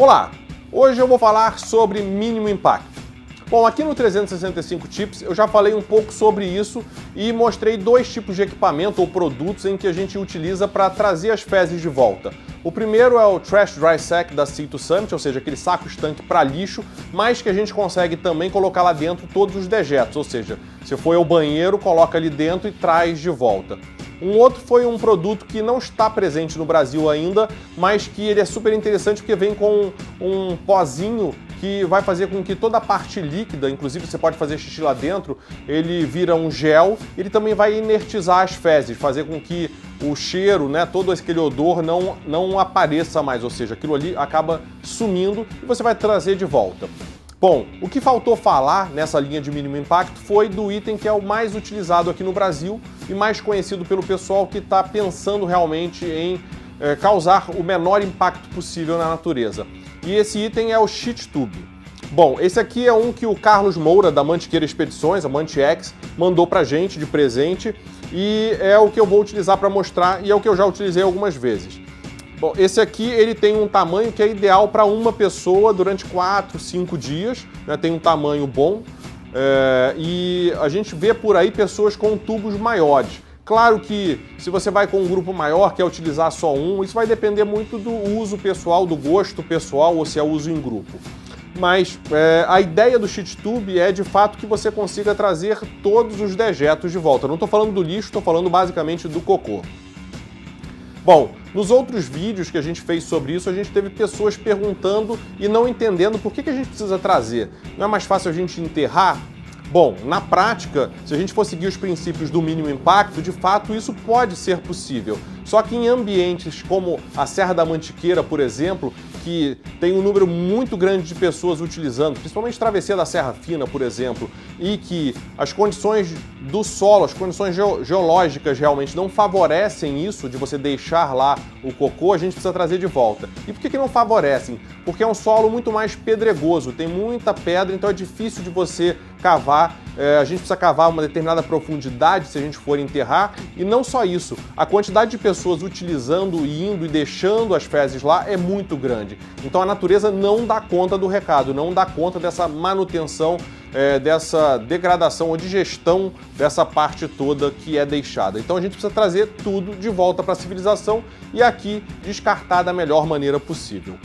Olá! Hoje eu vou falar sobre mínimo impacto. Bom, aqui no 365 Tips eu já falei um pouco sobre isso e mostrei dois tipos de equipamento ou produtos em que a gente utiliza para trazer as fezes de volta. O primeiro é o Trash Dry Sack da Sea2 Summit, ou seja, aquele saco estanque para lixo, mas que a gente consegue também colocar lá dentro todos os dejetos, ou seja, se for ao banheiro, coloca ali dentro e traz de volta. Um outro foi um produto que não está presente no Brasil ainda, mas que ele é super interessante porque vem com um pozinho que vai fazer com que toda a parte líquida, inclusive você pode fazer xixi lá dentro, ele vira um gel, ele também vai inertizar as fezes, fazer com que o cheiro, né, todo aquele odor não apareça mais, ou seja, aquilo ali acaba sumindo e você vai trazer de volta. Bom, o que faltou falar nessa linha de mínimo impacto foi do item que é o mais utilizado aqui no Brasil e mais conhecido pelo pessoal que está pensando realmente em causar o menor impacto possível na natureza. E esse item é o Shit Tube. Bom, esse aqui é um que o Carlos Moura, da Mantiqueira Expedições, a Mantiex, mandou pra gente de presente e é o que eu vou utilizar para mostrar e é o que eu já utilizei algumas vezes. Bom, esse aqui ele tem um tamanho que é ideal para uma pessoa durante 4, 5 dias, né? Tem um tamanho bom e a gente vê por aí pessoas com tubos maiores. Claro que se você vai com um grupo maior, quer utilizar só um, isso vai depender muito do uso pessoal, do gosto pessoal ou se é uso em grupo. Mas a ideia do Shit Tube é de fato que você consiga trazer todos os dejetos de volta. Eu não estou falando do lixo, estou falando basicamente do cocô. Bom, nos outros vídeos que a gente fez sobre isso, a gente teve pessoas perguntando e não entendendo por que a gente precisa trazer. Não é mais fácil a gente enterrar? Bom, na prática, se a gente for seguir os princípios do mínimo impacto, de fato isso pode ser possível. Só que em ambientes como a Serra da Mantiqueira, por exemplo, que tem um número muito grande de pessoas utilizando, principalmente travessia da Serra Fina, por exemplo, e que as condições do solo, as condições geológicas realmente não favorecem isso, de você deixar lá o cocô, a gente precisa trazer de volta. E por que não favorecem? Porque é um solo muito mais pedregoso, tem muita pedra, então é difícil de você cavar, a gente precisa cavar uma determinada profundidade se a gente for enterrar, e não só isso, a quantidade de pessoas utilizando, indo e deixando as fezes lá é muito grande. Então a natureza não dá conta do recado, não dá conta dessa manutenção, dessa degradação ou digestão dessa parte toda que é deixada. Então a gente precisa trazer tudo de volta para a civilização e aqui descartar da melhor maneira possível.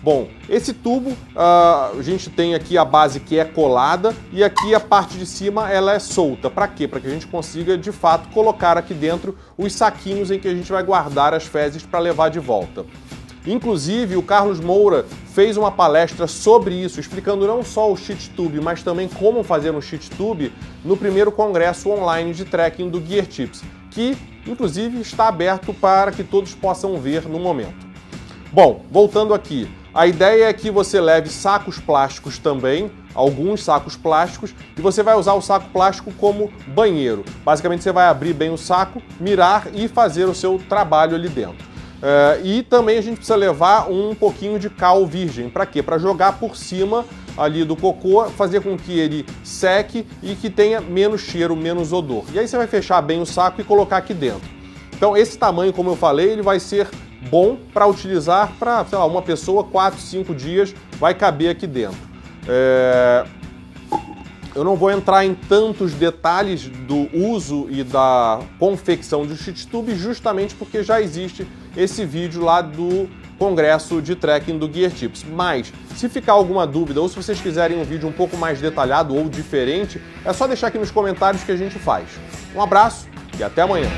Bom, esse tubo, a gente tem aqui a base que é colada e aqui a parte de cima ela é solta. Para quê? Para que a gente consiga, de fato, colocar aqui dentro os saquinhos em que a gente vai guardar as fezes para levar de volta. Inclusive, o Carlos Moura fez uma palestra sobre isso, explicando não só o Shit Tube, mas também como fazer um Shit Tube no primeiro congresso online de trekking do Gear Tips, que, inclusive, está aberto para que todos possam ver no momento. Bom, voltando aqui. A ideia é que você leve sacos plásticos também, alguns sacos plásticos, e você vai usar o saco plástico como banheiro. Basicamente você vai abrir bem o saco, mirar e fazer o seu trabalho ali dentro. E também a gente precisa levar um pouquinho de cal virgem. Para quê? Para jogar por cima ali do cocô, fazer com que ele seque e que tenha menos cheiro, menos odor. E aí você vai fechar bem o saco e colocar aqui dentro. Então esse tamanho, como eu falei, ele vai ser bom para utilizar para, sei lá, uma pessoa, 4, 5 dias, vai caber aqui dentro. Eu não vou entrar em tantos detalhes do uso e da confecção do Shit Tube, justamente porque já existe esse vídeo lá do congresso de trekking do Gear Tips. Mas, se ficar alguma dúvida ou se vocês quiserem um vídeo um pouco mais detalhado ou diferente, é só deixar aqui nos comentários que a gente faz. Um abraço e até amanhã!